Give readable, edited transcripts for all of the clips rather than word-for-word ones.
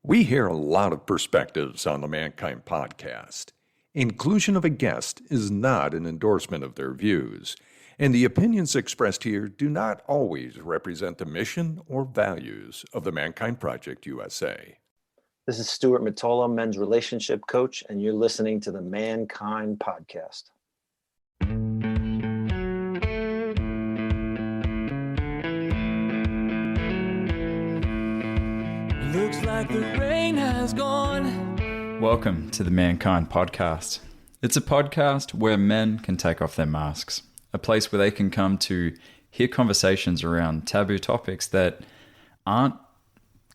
We hear a lot of perspectives on the Mankind podcast. Inclusion of a guest is not an endorsement of their views, and the opinions expressed here do not always represent the mission or values of the Mankind Project USA. This is Stuart Motola, men's relationship coach, and you're listening to the Mankind podcast. Looks like the rain has gone. Welcome to the Mankind Podcast. It's a podcast where men can take off their masks, a place where they can come to hear conversations around taboo topics that aren't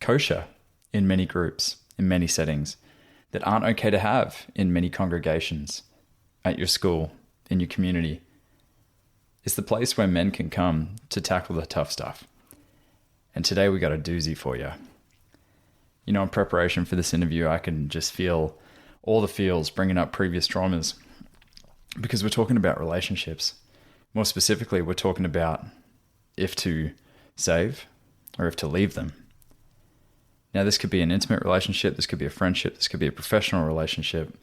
kosher in many groups, in many settings, that aren't okay to have in many congregations, at your school, in your community. It's the place where men can come to tackle the tough stuff. And today we got a doozy for you. You know, in preparation for this interview, I can just feel all the feels bringing up previous traumas because we're talking about relationships. More specifically, we're talking about if to save or if to leave them. Now, this could be an intimate relationship, this could be a friendship, this could be a professional relationship.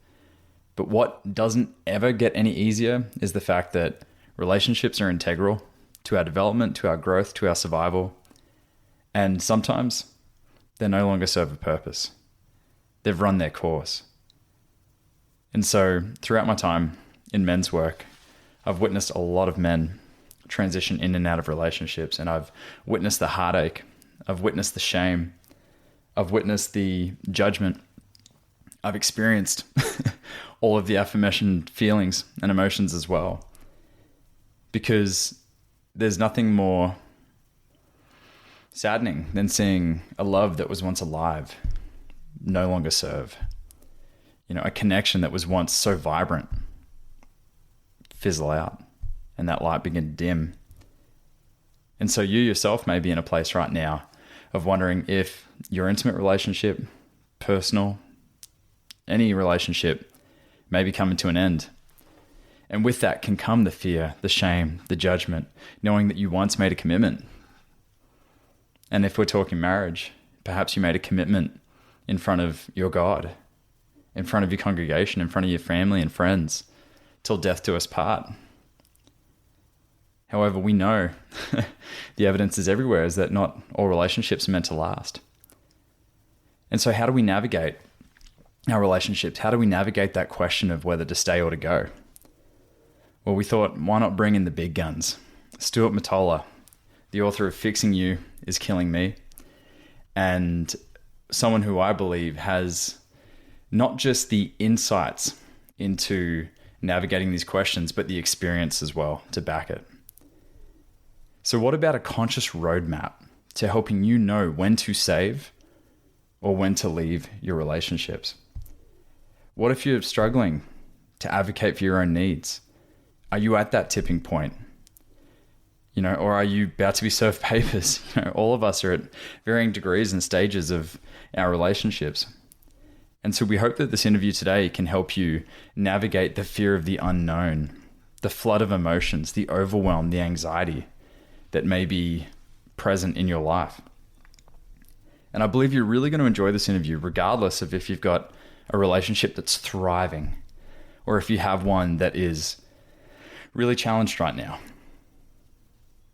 But what doesn't ever get any easier is the fact that relationships are integral to our development, to our growth, to our survival. And sometimes they no longer serve a purpose. They've run their course. And so throughout my time in men's work, I've witnessed a lot of men transition in and out of relationships, and I've witnessed the heartache, I've witnessed the shame, I've witnessed the judgment, I've experienced all of the aforementioned feelings and emotions as well. Because there's nothing more saddening than seeing a love that was once alive no longer serve. You know, a connection that was once so vibrant fizzle out and that light begin to dim. And so you yourself may be in a place right now of wondering if your intimate relationship, personal, any relationship may be coming to an end. And with that can come the fear, the shame, the judgment, knowing that you once made a commitment. And if we're talking marriage, perhaps you made a commitment in front of your God, in front of your congregation, in front of your family and friends, till death do us part. However, we know the evidence is everywhere is that not all relationships are meant to last. And so how do we navigate our relationships? How do we navigate that question of whether to stay or to go? Well, we thought, why not bring in the big guns? Stuart Motola, the author of Fixing You is Killing Me, and someone who I believe has not just the insights into navigating these questions, but the experience as well to back it. So what about a conscious roadmap to helping you know when to save or when to leave your relationships? What if you're struggling to advocate for your own needs? Are you at that tipping point? You know, or are you about to be served papers? You know, all of us are at varying degrees and stages of our relationships. And so we hope that this interview today can help you navigate the fear of the unknown, the flood of emotions, the overwhelm, the anxiety that may be present in your life. And I believe you're really going to enjoy this interview, regardless of if you've got a relationship that's thriving or if you have one that is really challenged right now.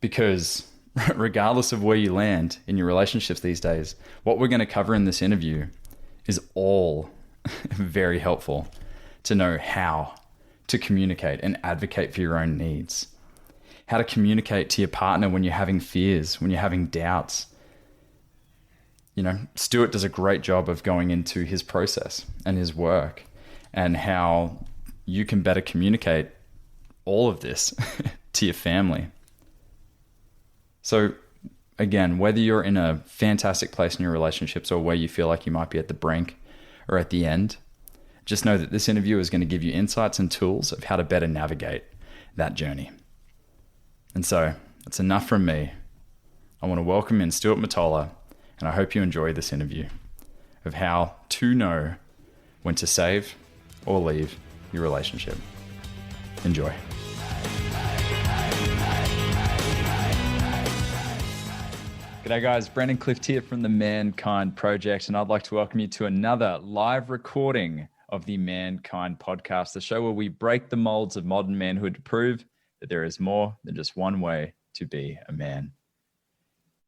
Because regardless of where you land in your relationships these days, what we're going to cover in this interview is all very helpful to know how to communicate and advocate for your own needs. How to communicate to your partner when you're having fears, when you're having doubts. You know, Stuart does a great job of going into his process and his work and how you can better communicate all of this to your family. So again, whether you're in a fantastic place in your relationships or where you feel like you might be at the brink or at the end, just know that this interview is going to give you insights and tools of how to better navigate that journey. And so that's enough from me. I want to welcome in Stuart Motola, and I hope you enjoy this interview of how to know when to save or leave your relationship. Enjoy. G'day guys, Brandon Clift here from the Mankind Project, and I'd like to welcome you to another live recording of the Mankind Podcast, the show where we break the molds of modern manhood to prove that there is more than just one way to be a man.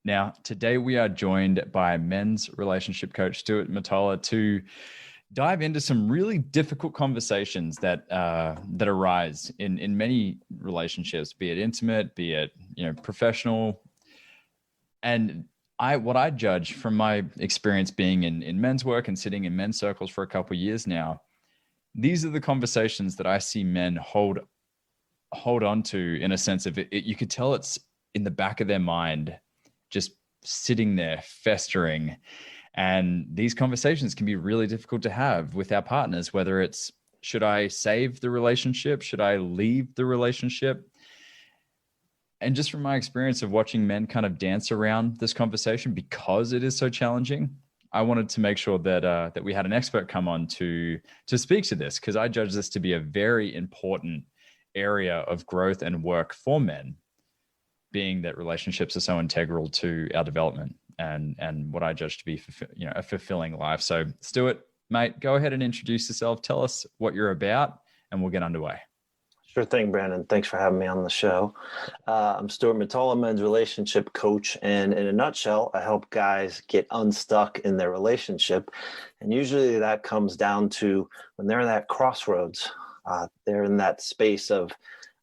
Now, today we are joined by men's relationship coach Stuart Motola to dive into some really difficult conversations that arise in many relationships, be it intimate, be it professional. And what I judge from my experience being in men's work and sitting in men's circles for a couple of years now, these are the conversations that I see men hold on to in a sense of it. You could tell it's in the back of their mind, just sitting there festering. And these conversations can be really difficult to have with our partners, whether it's, should I save the relationship? Should I leave the relationship? And just from my experience of watching men kind of dance around this conversation because it is so challenging, I wanted to make sure that we had an expert come on to speak to this, because I judge this to be a very important area of growth and work for men, being that relationships are so integral to our development and what I judge to be a fulfilling life. So Stuart, mate, go ahead and introduce yourself. Tell us what you're about and we'll get underway. Sure thing, Brandon. Thanks for having me on the show. I'm Stuart Motola, men's relationship coach. And in a nutshell, I help guys get unstuck in their relationship. And usually that comes down to when they're in that crossroads. They're in that space of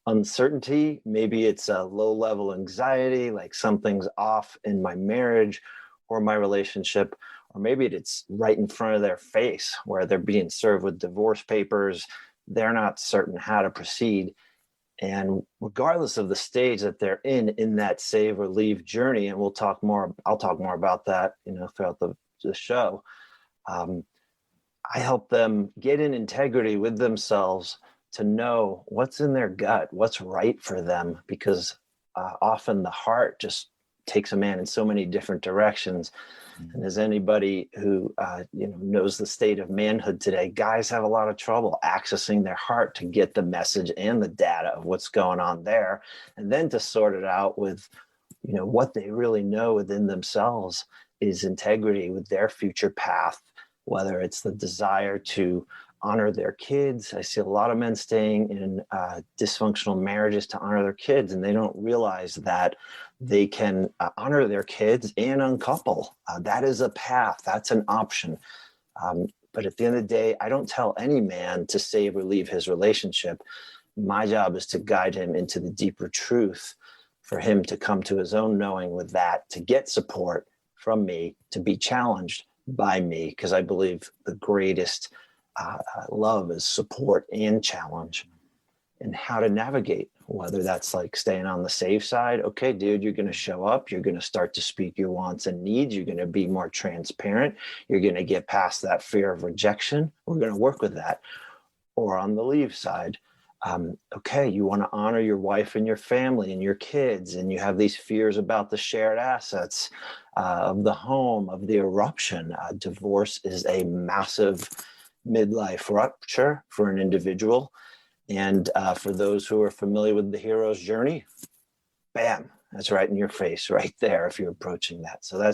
uncertainty. Maybe it's a low-level anxiety, like something's off in my marriage or my relationship. Or maybe it's right in front of their face where they're being served with divorce papers. They're not certain how to proceed. And regardless of the stage that they're in that save or leave journey, and I'll talk more about that, throughout the show. I help them get in integrity with themselves to know what's in their gut, what's right for them, because often the heart just takes a man in so many different directions. And as anybody who knows the state of manhood today, guys have a lot of trouble accessing their heart to get the message and the data of what's going on there, and then to sort it out with, what they really know within themselves is integrity with their future path, whether it's the desire to honor their kids. I see a lot of men staying in dysfunctional marriages to honor their kids, and they don't realize that they can honor their kids and uncouple. That is a path. That's an option. But at the end of the day, I don't tell any man to save or leave his relationship. My job is to guide him into the deeper truth, for him to come to his own knowing with that, to get support from me, to be challenged by me, because I believe the greatest love is support and challenge, and how to navigate, whether that's like staying on the safe side. Okay, dude, you're going to show up. You're going to start to speak your wants and needs. You're going to be more transparent. You're going to get past that fear of rejection. We're going to work with that. Or on the leave side, okay, you want to honor your wife and your family and your kids, and you have these fears about the shared assets of the home, of the eruption. Divorce is a massive midlife rupture for an individual. And for those who are familiar with the hero's journey, bam, that's right in your face right there if you're approaching that. So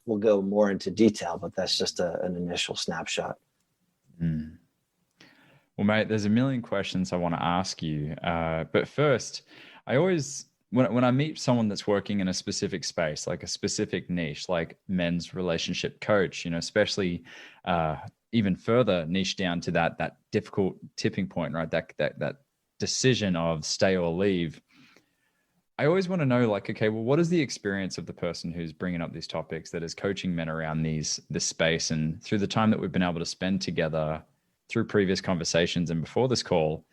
we'll go more into detail, but that's just an initial snapshot. Well, mate, there's a million questions I want to ask you. But first, I always, when I meet someone that's working in a specific space, like a specific niche, like men's relationship coach, especially even further niche down to that difficult tipping point, right? That decision of stay or leave. I always want to know, like, okay, well, what is the experience of the person who's bringing up these topics, that is coaching men around this space? And through the time that we've been able to spend together through previous conversations and before this call,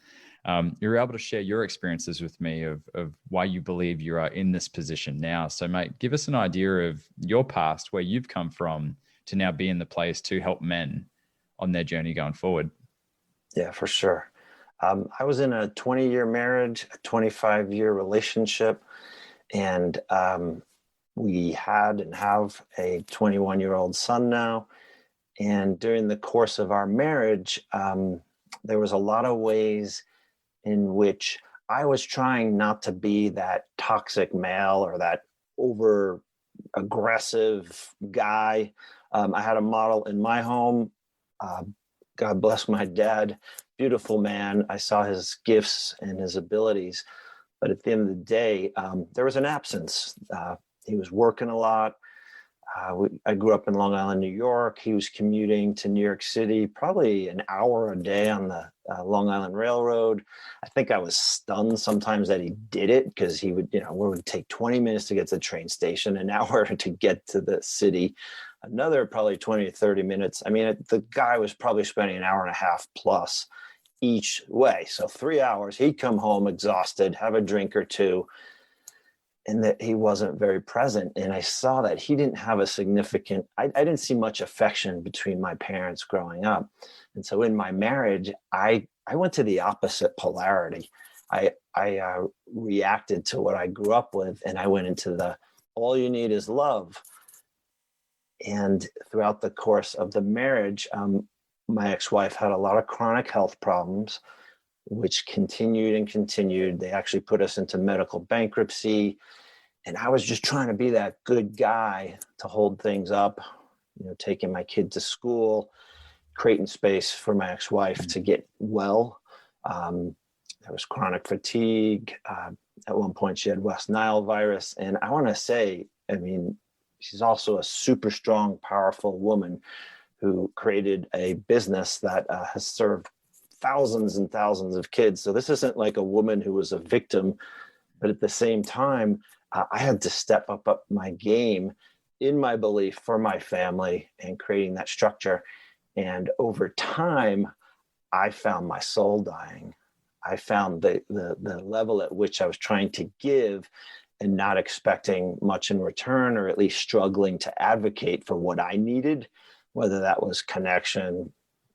you're able to share your experiences with me of why you believe you are in this position now. So, mate, give us an idea of your past, where you've come from to now be in the place to help men on their journey going forward. Yeah, for sure. I was in a 20-year marriage, a 25-year relationship, and we had and have a 21-year-old son now. And during the course of our marriage, there was a lot of ways in which I was trying not to be that toxic male or that over aggressive guy. I had a model in my home. God bless my dad, beautiful man. I saw his gifts and his abilities. But at the end of the day, there was an absence. He was working a lot. I grew up in Long Island, New York. He was commuting to New York City, probably an hour a day on the Long Island Railroad. I think I was stunned sometimes that he did it, because he would, it would take 20 minutes to get to the train station, an hour to get to the city, another probably 20 to 30 minutes. I mean, the guy was probably spending an hour and a half plus each way. So 3 hours, he'd come home exhausted, have a drink or two, and that he wasn't very present. And I saw that he didn't have a significant, I didn't see much affection between my parents growing up. And so in my marriage, I went to the opposite polarity. I reacted to what I grew up with, and I went into the all you need is love. And throughout the course of the marriage, my ex-wife had a lot of chronic health problems, which continued and continued. They actually put us into medical bankruptcy. And I was just trying to be that good guy to hold things up, taking my kid to school, creating space for my ex-wife to get well. There was chronic fatigue. At one point, she had West Nile virus. And I want to say, she's also a super strong, powerful woman who created a business that has served thousands and thousands of kids. So this isn't like a woman who was a victim, but at the same time, I had to step up my game in my belief for my family and creating that structure. And over time, I found my soul dying. I found the level at which I was trying to give and not expecting much in return, or at least struggling to advocate for what I needed, whether that was connection,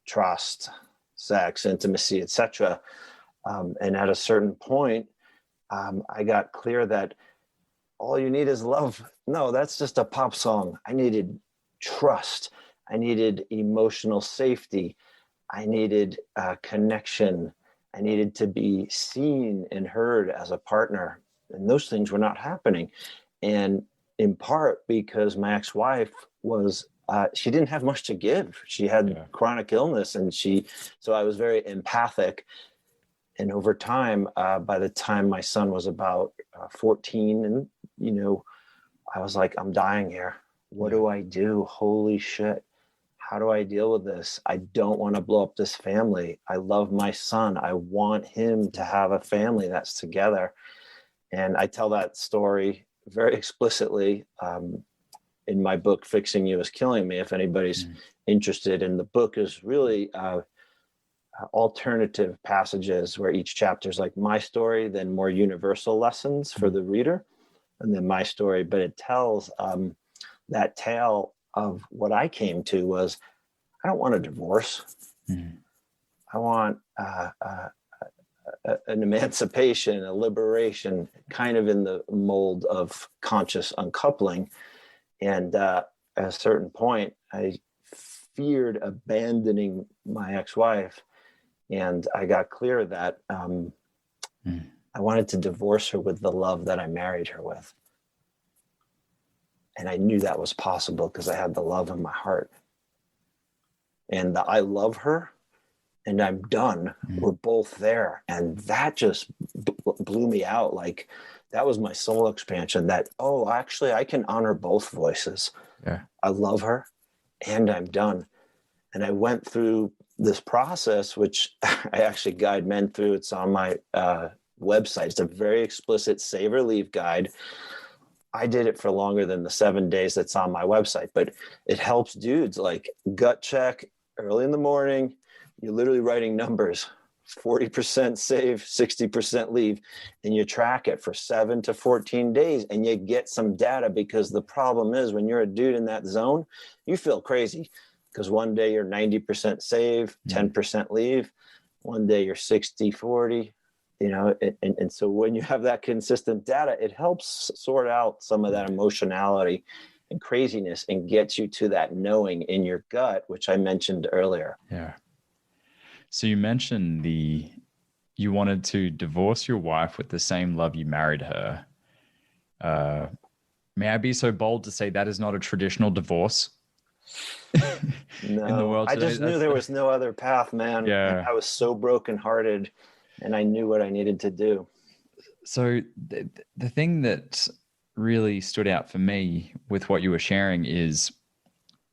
trust, sex, intimacy, etc. And at a certain point, I got clear that all you need is love. No, that's just a pop song. I needed trust. I needed emotional safety. I needed connection. I needed to be seen and heard as a partner. And those things were not happening. And in part because my ex-wife was she didn't have much to give. She had chronic illness, and so I was very empathic. And over time, by the time my son was about 14, and I was like, I'm dying here. What do I do? Holy shit. How do I deal with this? I don't want to blow up this family. I love my son. I want him to have a family that's together. And I tell that story very explicitly in my book, Fixing You is Killing Me. If anybody's interested, in the book is really alternative passages where each chapter is like my story, then more universal lessons for the reader, and then my story. But it tells that tale of what I came to was, I don't want a divorce. I want an emancipation, a liberation, kind of in the mold of conscious uncoupling. And at a certain point, I feared abandoning my ex-wife. And I got clear that I wanted to divorce her with the love that I married her with. And I knew that was possible because I had the love in my heart. And the I love her and I'm done. We're both there. And that just blew me out. Like, that was my soul expansion, that, oh, actually, I can honor both voices. Yeah. I love her and I'm done. And I went through this process, which I actually guide men through. It's on my website. It's a very explicit save or leave guide. I did it for longer than the 7 days that's on my website, but it helps dudes like gut check early in the morning. You're literally writing numbers, 40% save, 60% leave, and you track it for 7 to 14 days and you get some data, because the problem is when you're a dude in that zone, you feel crazy because one day you're 90% save, 10% leave. One day you're 60, 40, and so when you have that consistent data, it helps sort out some of that emotionality and craziness and gets you to that knowing in your gut, which I mentioned earlier. Yeah. So you mentioned you wanted to divorce your wife with the same love you married her. may I be so bold to say that is not a traditional divorce? No, in the world I today? just knew there was no other path, man. Yeah. And I was so brokenhearted, and I knew what I needed to do. So the thing that really stood out for me with what you were sharing is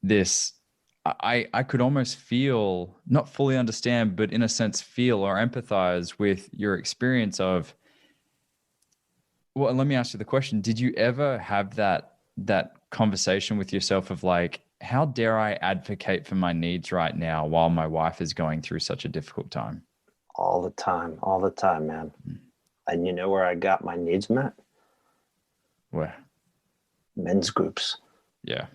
this. I could almost feel, not fully understand, but in a sense feel or empathize with your experience of, well, let me ask you the question. Did you ever have that conversation with yourself of like, how dare I advocate for my needs right now while my wife is going through such a difficult time? All the time, man. And you know where I got my needs met? Where? Men's groups. Yeah.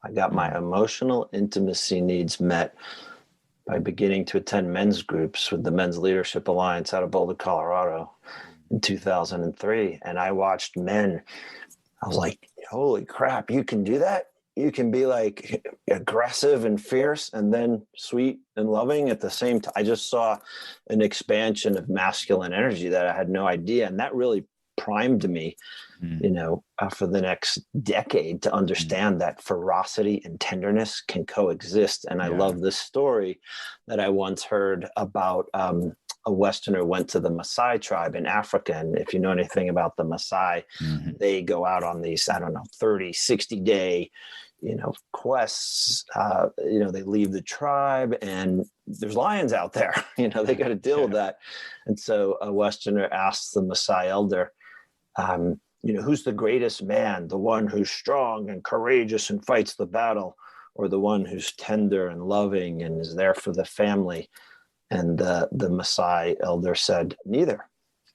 I got my emotional intimacy needs met by beginning to attend men's groups with the Men's Leadership Alliance out of Boulder, Colorado in 2003. And I watched men. I was like, holy crap, you can do that? You can be like aggressive and fierce and then sweet and loving at the same time. I just saw an expansion of masculine energy that I had no idea. And that really primed me, for the next decade to understand that ferocity and tenderness can coexist. And I love this story that I once heard about a Westerner went to the Maasai tribe in Africa. And if you know anything about the Maasai, they go out on these, 30, 60 day, quests. They leave the tribe and there's lions out there, they got to deal with that. And so a Westerner asks the Maasai elder, who's the greatest man, the one who's strong and courageous and fights the battle, or the one who's tender and loving and is there for the family? And the Maasai elder said, neither.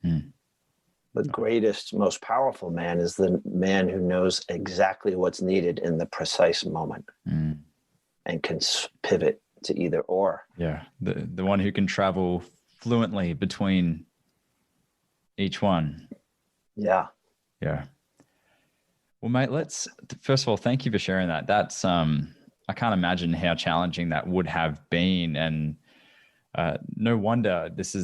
The greatest, most powerful man is the man who knows exactly what's needed in the precise moment and can pivot to either or. Yeah, the one who can travel fluently between each one. Yeah. Yeah. Well, mate, first of all, thank you for sharing that. That's, I can't imagine how challenging that would have been. And no wonder this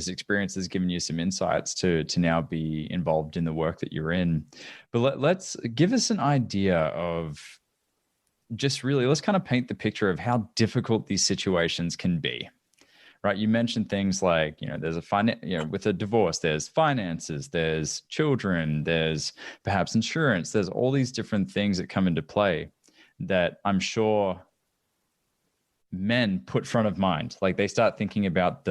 experience has given you some insights to now be involved in the work that you're in. But let's give us an idea of let's kind of paint the picture of how difficult these situations can be. Right. You mentioned things like, there's with a divorce, there's finances, there's children, there's perhaps insurance, there's all these different things that come into play that I'm sure men put front of mind. Like they start thinking about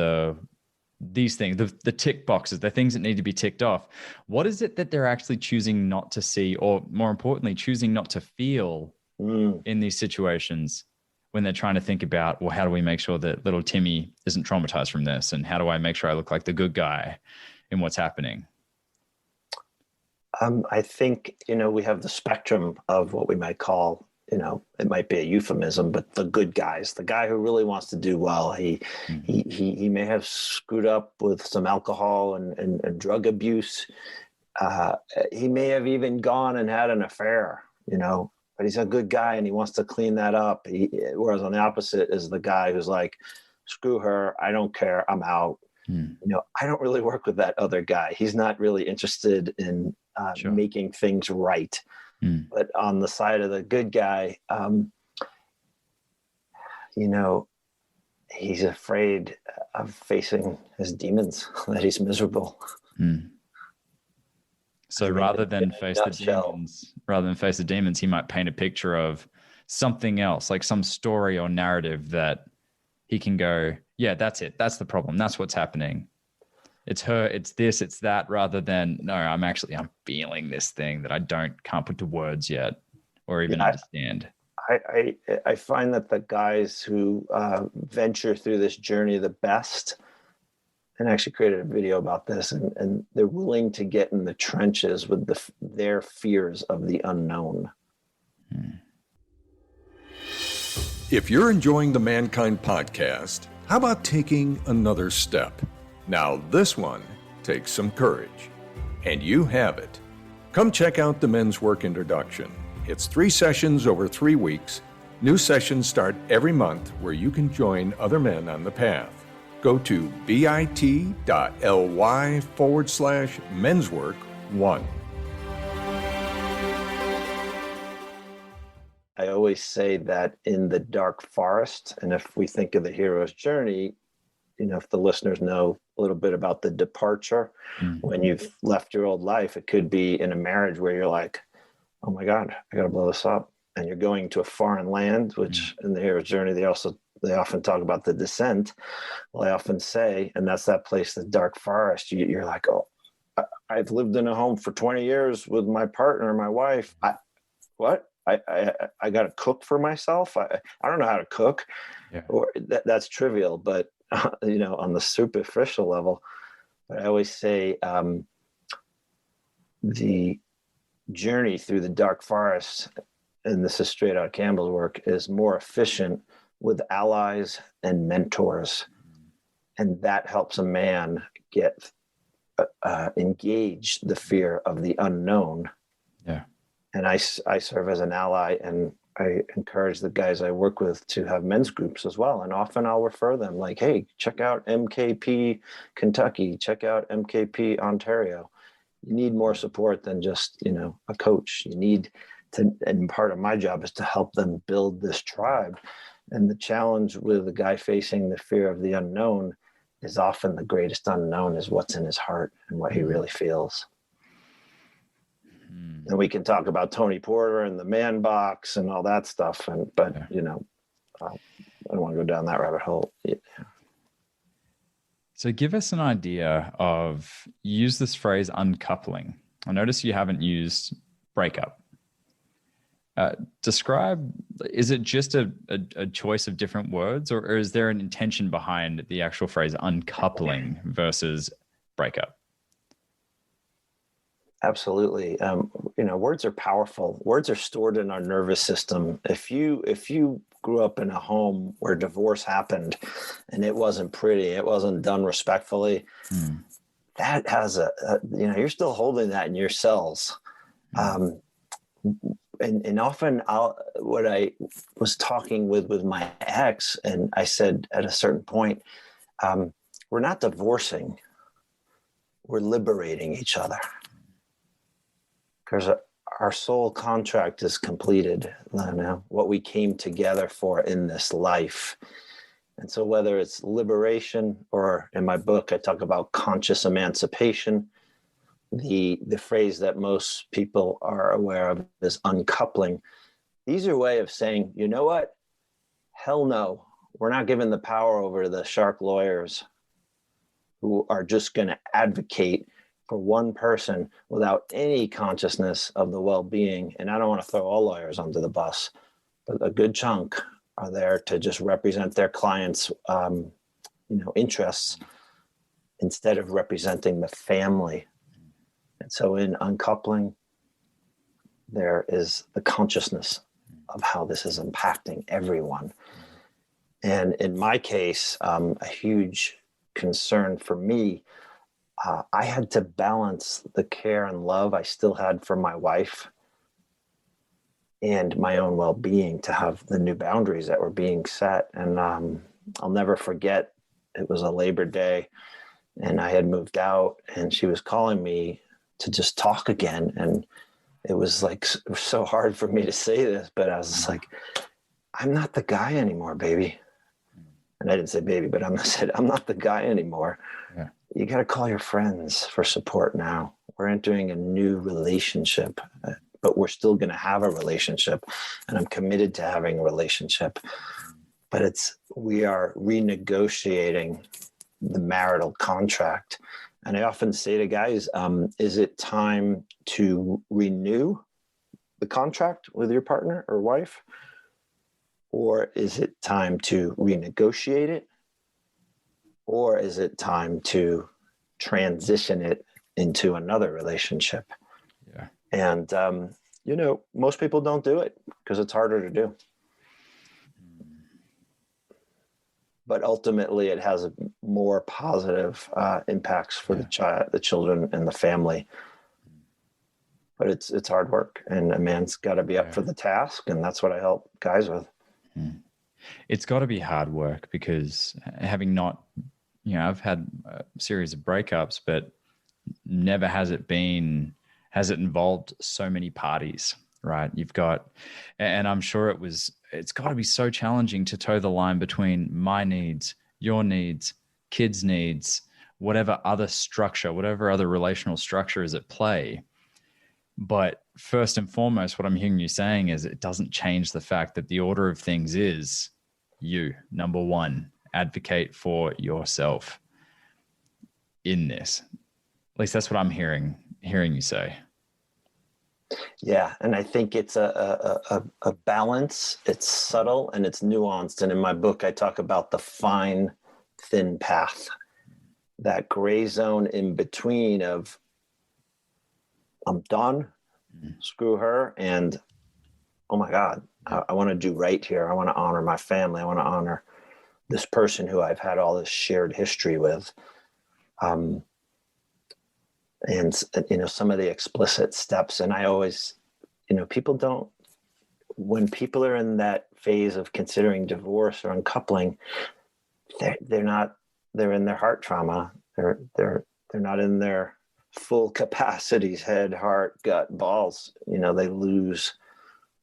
these things, the tick boxes, the things that need to be ticked off. What is it that they're actually choosing not to see, or more importantly, choosing not to feel in these situations? When they're trying to think about, well, how do we make sure that little Timmy isn't traumatized from this? And how do I make sure I look like the good guy in what's happening? I think, we have the spectrum of what we might call, it might be a euphemism, but the good guys, the guy who really wants to do well. He may have screwed up with some alcohol and drug abuse. He may have even gone and had an affair, but he's a good guy and he wants to clean that up. Whereas on the opposite is the guy who's like, screw her, I don't care, I'm out. I don't really work with that other guy. He's not really interested in making things right. But on the side of the good guy, he's afraid of facing his demons, that he's miserable. So rather than face the demons, he might paint a picture of something else, like some story or narrative that he can go, yeah, that's it. That's the problem. That's what's happening. It's her, it's this, it's that, rather than, no, I'm feeling this thing that I can't put to words yet or even understand. I find that the guys who venture through this journey the best, and I actually created a video about this, and they're willing to get in the trenches with their fears of the unknown. If you're enjoying the Mankind podcast, how about taking another step? Now, this one takes some courage, and you have it. Come check out the Men's Work Introduction. It's 3 sessions over 3 weeks. New sessions start every month where you can join other men on the path. Go to bit.ly/menswork1. always say that in the dark forest, and if we think of the hero's journey, if the listeners know a little bit about the departure, when you've left your old life, it could be in a marriage where you're like, oh my God, I got to blow this up. And you're going to a foreign land, which in the hero's journey, they often talk about the descent. Well, I often say, and that's that place, the dark forest. You're like, oh, I've lived in a home for 20 years with my partner, my wife. I got to cook for myself. I don't know how to cook, or that's trivial, but on the superficial level. But I always say the journey through the dark forest, and this is straight out of Campbell's work, is more efficient with allies and mentors. And that helps a man get engage the fear of the unknown. Yeah. And I serve as an ally, and I encourage the guys I work with to have men's groups as well. And often I'll refer them like, hey, check out MKP Kentucky, check out MKP Ontario. You need more support than just, a coach. You need to, and part of my job is to help them build this tribe. And the challenge with the guy facing the fear of the unknown is often the greatest unknown is what's in his heart and what he really feels. And we can talk about Tony Porter and the man box and all that stuff. But I don't want to go down that rabbit hole. Yeah. So give us an idea of, use this phrase uncoupling. I notice you haven't used breakup. Describe, is it just a choice of different words, or is there an intention behind the actual phrase uncoupling versus breakup? Absolutely. Words are powerful. Words are stored in our nervous system. If you grew up in a home where divorce happened and it wasn't pretty, it wasn't done respectfully, that has you're still holding that in your cells. And often what I was talking with my ex, and I said at a certain point, we're not divorcing, we're liberating each other. Because our soul contract is completed, what we came together for in this life. And so whether it's liberation, or in my book, I talk about conscious emancipation, the phrase that most people are aware of is uncoupling. These are a way of saying, you know what? Hell no, we're not giving the power over to the shark lawyers who are just going to advocate for one person without any consciousness of the well-being. And I don't want to throw all lawyers under the bus, but a good chunk are there to just represent their clients' interests instead of representing the family. And so in uncoupling, there is the consciousness of how this is impacting everyone. And in my case, a huge concern for me, I had to balance the care and love I still had for my wife and my own well-being to have the new boundaries that were being set. And I'll never forget, it was a Labor Day and I had moved out, and she was calling me to just talk again. And it was like so hard for me to say this, but I was just like, I'm not the guy anymore, baby. And I didn't say baby, but I said, I'm not the guy anymore. Yeah. You got to call your friends for support now. We're entering a new relationship, but we're still going to have a relationship, and I'm committed to having a relationship. But we are renegotiating the marital contract. And I often say to guys, is it time to renew the contract with your partner or wife? Or is it time to renegotiate it? Or is it time to transition it into another relationship? Yeah. And, most people don't do it because it's harder to do. But ultimately, it has more positive impacts for the children and the family. But it's hard work, and a man's got to be up for the task, and that's what I help guys with. It's got to be hard work, because having not, I've had a series of breakups, but never has it involved so many parties. right? You've got, and I'm sure it's got to be so challenging to toe the line between my needs, your needs, kids' needs, whatever other structure, whatever other relational structure is at play. But first and foremost, what I'm hearing you saying is it doesn't change the fact that the order of things is you, number one, advocate for yourself in this. At least that's what I'm hearing you say. Yeah, and I think it's a balance. It's subtle and it's nuanced. And in my book, I talk about the fine, thin path, that gray zone in between of I'm done, screw her, and oh my God, I want to do right here. I want to honor my family. I want to honor this person who I've had all this shared history with. And, some of the explicit steps. And I always, people don't, when people are in that phase of considering divorce or uncoupling, they're in their heart trauma. They're not in their full capacities, head, heart, gut, balls. They lose,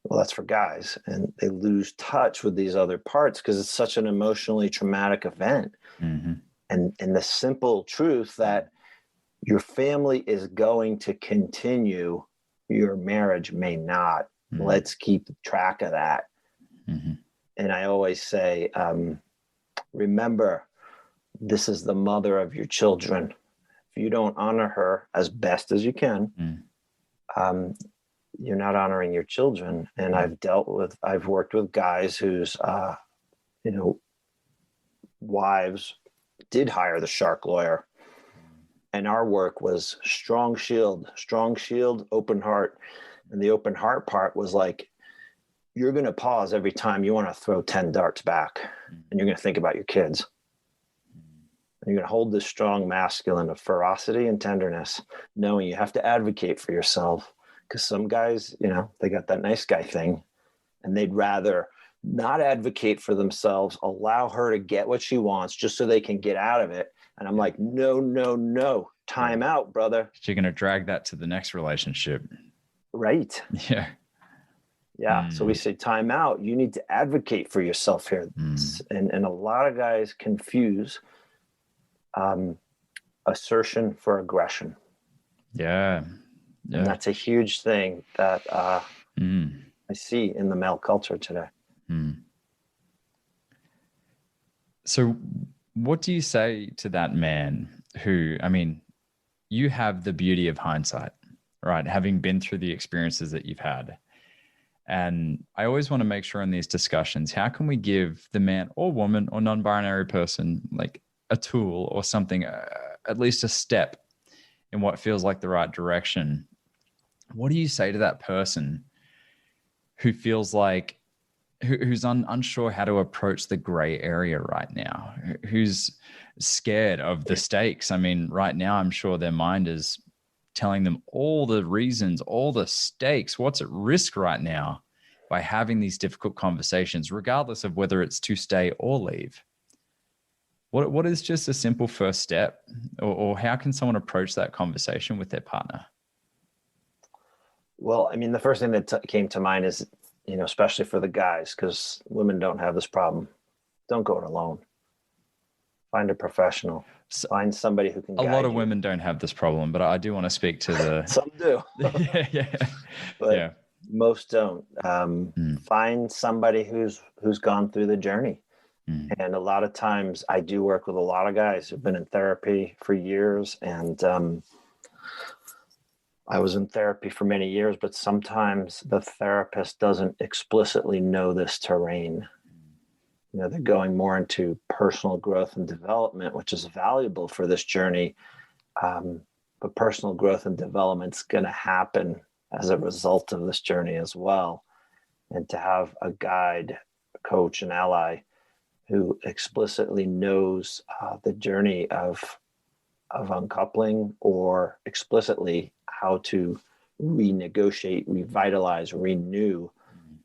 well, that's for guys, and they lose touch with these other parts because it's such an emotionally traumatic event. Mm-hmm. And the simple truth that your family is going to continue, your marriage may not. Mm-hmm. Let's keep track of that. Mm-hmm. And I always say, remember, this is the mother of your children. If you don't honor her as best as you can, you're not honoring your children. And I've worked with guys whose, wives did hire the shark lawyer. And our work was strong shield, open heart. And the open heart part was like, you're going to pause every time you want to throw 10 darts back, and you're going to think about your kids. And you're going to hold this strong masculine of ferocity and tenderness, knowing you have to advocate for yourself. Because some guys, they got that nice guy thing, and they'd rather not advocate for themselves, allow her to get what she wants just so they can get out of it. And I'm like, no, time out, brother. You're going to drag that to the next relationship. Right. Yeah. Yeah. So we say, time out. You need to advocate for yourself here. And a lot of guys confuse assertion for aggression. Yeah. And that's a huge thing that I see in the male culture today. So what do you say to that man who, you have the beauty of hindsight, right? Having been through the experiences that you've had. And I always want to make sure in these discussions, how can we give the man or woman or non-binary person like a tool or something, at least a step in what feels like the right direction? What do you say to that person who feels like, who's unsure how to approach the gray area right now, who's scared of the stakes? Right now, I'm sure their mind is telling them all the reasons, all the stakes, what's at risk right now by having these difficult conversations, regardless of whether it's to stay or leave. What is just a simple first step, or how can someone approach that conversation with their partner? Well, the first thing that came to mind is, especially for the guys, because women don't have this problem. Don't go it alone. Find a professional. Find somebody who can guide you. A lot of women don't have this problem, but I do want to speak to the... Some do. Yeah. But most don't. Find somebody who's gone through the journey. And a lot of times I do work with a lot of guys who've been in therapy for years, and I was in therapy for many years, but sometimes the therapist doesn't explicitly know this terrain. They're going more into personal growth and development, which is valuable for this journey. But personal growth and development is going to happen as a result of this journey as well. And to have a guide, a coach, an ally who explicitly knows the journey of uncoupling, or explicitly how to renegotiate, revitalize, renew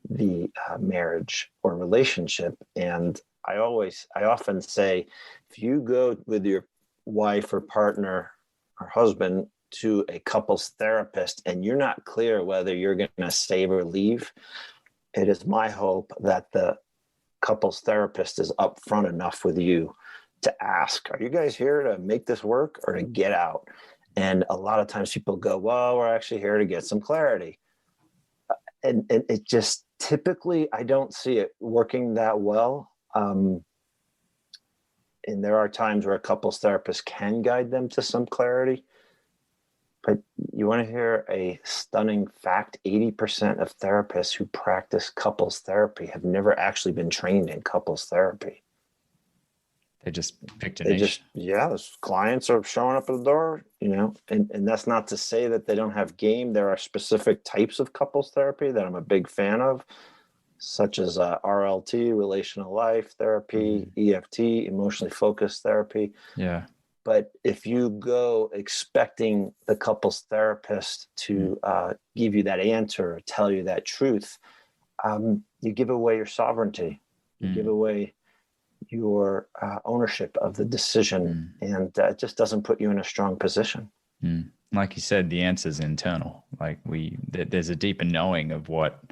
the marriage or relationship. And I often say, if you go with your wife or partner or husband to a couples therapist and you're not clear whether you're going to save or leave, it is my hope that the couples therapist is upfront enough with you to ask, are you guys here to make this work or to get out? And a lot of times people go, well, we're actually here to get some clarity. And it just typically, I don't see it working that well. And there are times where a couples therapist can guide them to some clarity. But you want to hear a stunning fact? 80% of therapists who practice couples therapy have never actually been trained in couples therapy. They just picked a niche. Those clients are showing up at the door, and that's not to say that they don't have game. There are specific types of couples therapy that I'm a big fan of, such as RLT, relational life therapy, EFT, emotionally focused therapy. Yeah. But if you go expecting the couples therapist to give you that answer or tell you that truth, you give away your sovereignty. You give away your ownership of the decision, and it just doesn't put you in a strong position. Like you said, the answer is internal. Like there's a deeper knowing of what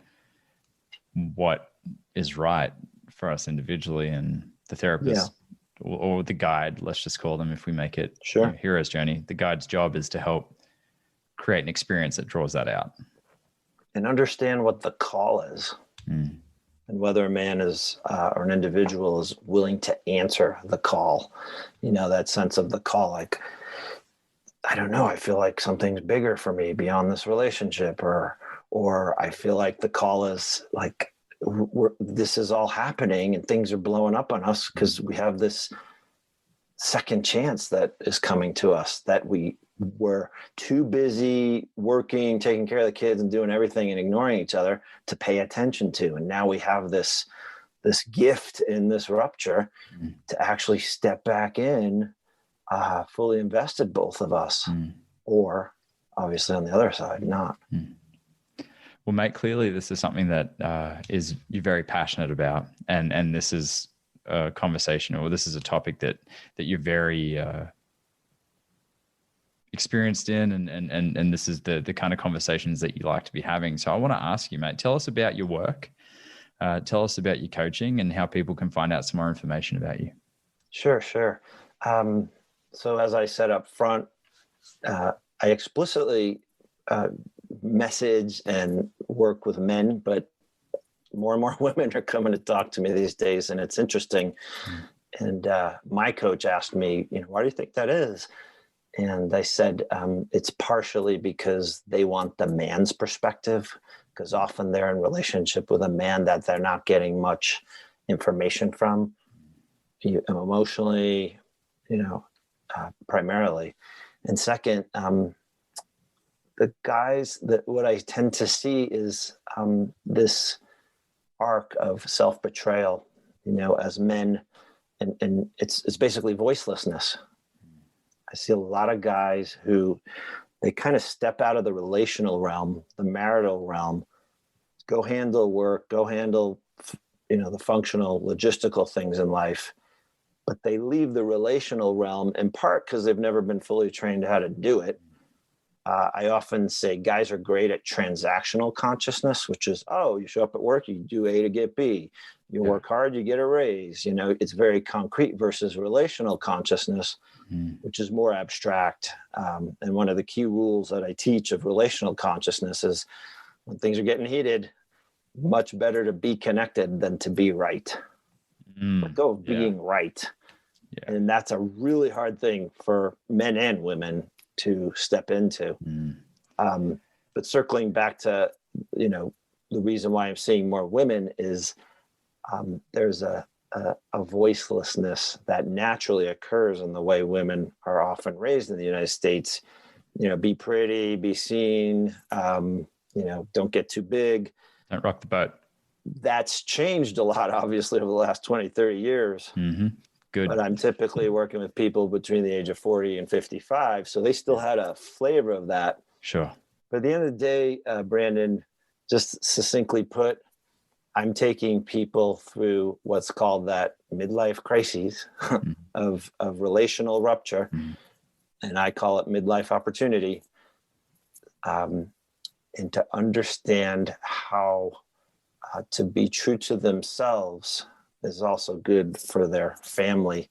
is right for us individually, and the therapist or the guide, let's just call them, if we make it hero's journey, the guide's job is to help create an experience that draws that out and understand what the call is. And whether a man is or an individual is willing to answer the call, that sense of the call, like, I don't know, I feel like something's bigger for me beyond this relationship, or I feel like the call is like, this is all happening and things are blowing up on us because we have this second chance that is coming to us that we were too busy working, taking care of the kids and doing everything and ignoring each other to pay attention to. And now we have this gift in this rupture to actually step back in, fully invested, both of us, or obviously on the other side, not. Well, mate, clearly this is something that is you're very passionate about, and this is a conversation, or this is a topic that you're very experienced in, and this is the kind of conversations that you like to be having. So I want to ask you, mate, tell us about your work, tell us about your coaching, and how people can find out some more information about you. Sure. So as I said up front, I explicitly message and work with men, but more and more women are coming to talk to me these days, and it's interesting. And my coach asked me, why do you think that is? And I said, it's partially because they want the man's perspective, because often they're in relationship with a man that they're not getting much information from, emotionally, primarily. And second, the guys, that what I tend to see is this arc of self-betrayal, as men, and it's basically voicelessness. I see a lot of guys who they kind of step out of the relational realm, the marital realm, go handle work, go handle, the functional logistical things in life, but they leave the relational realm in part because they've never been fully trained how to do it. I often say guys are great at transactional consciousness, which is, you show up at work, you do A to get B. You work hard, you get a raise. It's very concrete, versus relational consciousness, which is more abstract. And one of the key rules that I teach of relational consciousness is when things are getting heated, much better to be connected than to be right. Let go of being right. Yeah. And that's a really hard thing for men and women to step into. But circling back to, the reason why I'm seeing more women is there's a voicelessness that naturally occurs in the way women are often raised in the United States. Be pretty, be seen, don't get too big. Don't rock the boat. That's changed a lot, obviously, over the last 20, 30 years. Good. But I'm typically working with people between the age of 40 and 55. So they still had a flavor of that. Sure. But at the end of the day, Brandon, just succinctly put, I'm taking people through what's called that midlife crises of relational rupture. And I call it midlife opportunity. and to understand how to be true to themselves is also good for their family,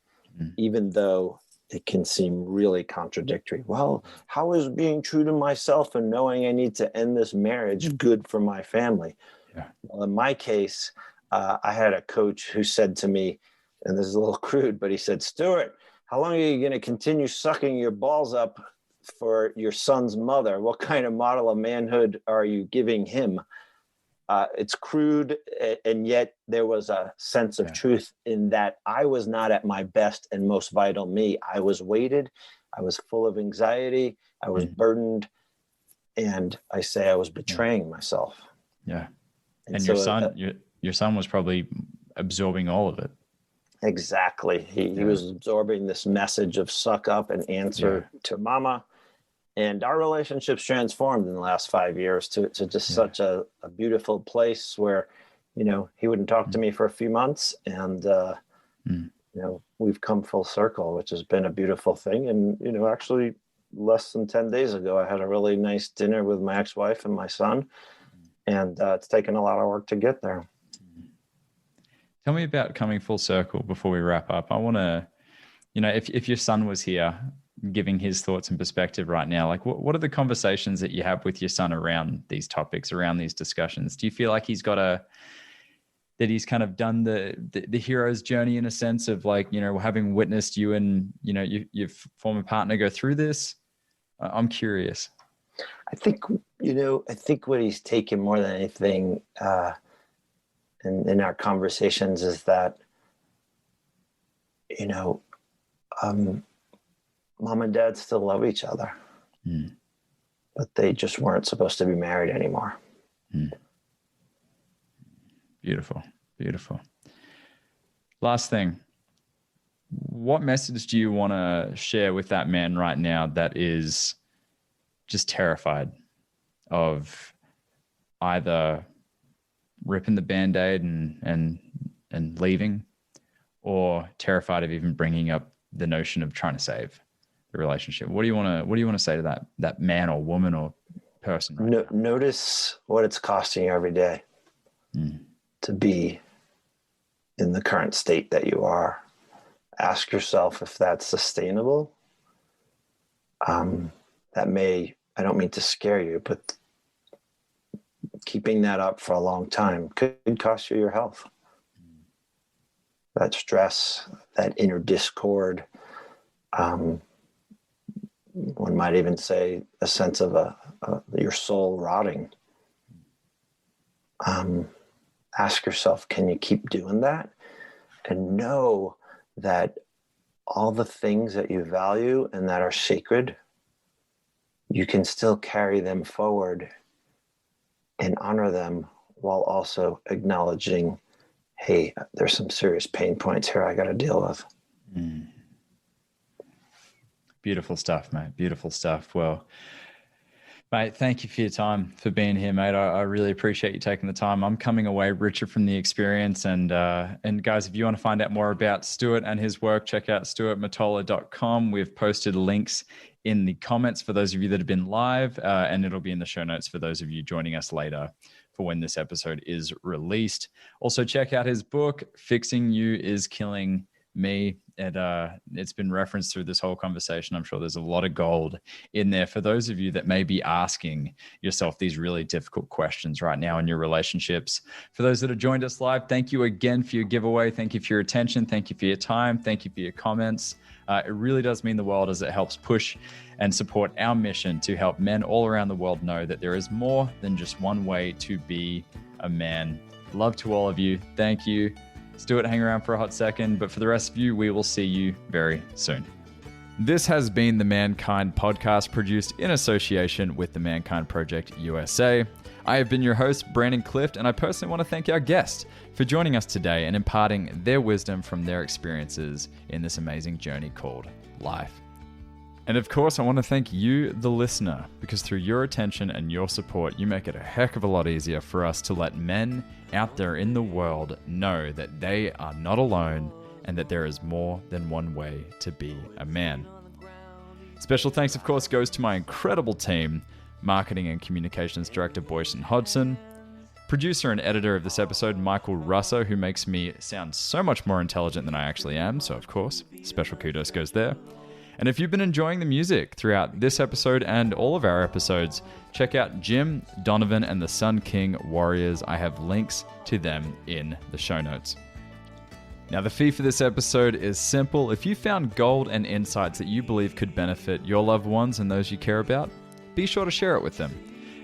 even though it can seem really contradictory. Well, how is being true to myself and knowing I need to end this marriage good for my family? Yeah. Well, in my case, I had a coach who said to me, and this is a little crude, but he said, Stuart, how long are you going to continue sucking your balls up for your son's mother? What kind of model of manhood are you giving him? It's crude, and yet there was a sense of truth in that I was not at my best and most vital me. I was weighted. I was full of anxiety. I was burdened. And I say I was betraying myself. Yeah. And so, your son was probably absorbing all of it. Exactly. He was absorbing this message of suck up and answer to mama. And our relationship's transformed in the last 5 years to just such a beautiful place where, he wouldn't talk to me for a few months. And, we've come full circle, which has been a beautiful thing. And, actually less than 10 days ago, I had a really nice dinner with my ex-wife and my son. And it's taken a lot of work to get there. Tell me about coming full circle before we wrap up. I want to, if your son was here giving his thoughts and perspective right now, like what are the conversations that you have with your son around these topics, around these discussions? Do you feel like he's that he's kind of done the hero's journey in a sense of like, having witnessed you and, your former partner go through this? I'm curious. I think what he's taken more than anything in our conversations is that, mom and dad still love each other, but they just weren't supposed to be married anymore. Beautiful. Beautiful. Last thing. What message do you want to share with that man right now that is just terrified of either ripping the Band-Aid and leaving, or terrified of even bringing up the notion of trying to save the relationship? What do you want to say to that man or woman or person right now? Notice what it's costing you every day to be in the current state that you are. Ask yourself if that's sustainable. I don't mean to scare you, but keeping that up for a long time could cost you your health. That stress, that inner discord, one might even say a sense of your soul rotting. Ask yourself, can you keep doing that? And know that all the things that you value and that are sacred, you can still carry them forward and honor them while also acknowledging, hey, there's some serious pain points here I got to deal with. Beautiful stuff, mate. Beautiful stuff. Well, mate, thank you for your time, for being here, mate. I really appreciate you taking the time. I'm coming away richer from the experience. And guys, if you want to find out more about Stuart and his work, check out stuartmotola.com. We've posted links in the comments for those of you that have been live, and it'll be in the show notes for those of you joining us later for when this episode is released. Also, check out his book, Fixing You is Killing Me. It's been referenced through this whole conversation. I'm sure there's a lot of gold in there for those of you that may be asking yourself these really difficult questions right now in your relationships. For those that have joined us live, thank you again for your giveaway. Thank you for your attention. Thank you for your time. Thank you for your comments. It really does mean the world as it helps push and support our mission to help men all around the world know that there is more than just one way to be a man. Love to all of you. Thank you. Stuart, hang around for a hot second, but for the rest of you, we will see you very soon. This has been the Mankind Podcast, produced in association with the Mankind Project USA. I have been your host, Brandon Clift, and I personally want to thank our guests for joining us today and imparting their wisdom from their experiences in this amazing journey called life. And of course, I want to thank you, the listener, because through your attention and your support, you make it a heck of a lot easier for us to let men out there in the world know that they are not alone and that there is more than one way to be a man. Special thanks, of course, goes to my incredible team, Marketing and Communications Director Boyson Hodson, producer and editor of this episode, Michael Russo, who makes me sound so much more intelligent than I actually am, so of course, special kudos goes there. And if you've been enjoying the music throughout this episode and all of our episodes, check out Jim, Donovan, and the Sun King Warriors. I have links to them in the show notes. Now, the fee for this episode is simple. If you found gold and insights that you believe could benefit your loved ones and those you care about, be sure to share it with them.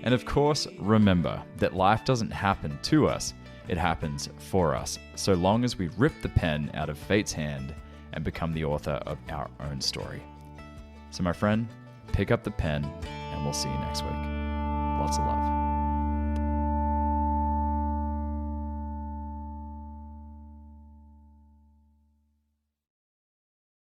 And of course, remember that life doesn't happen to us, it happens for us, so long as we rip the pen out of fate's hand and become the author of our own story. So my friend, pick up the pen and we'll see you next week. Lots of love.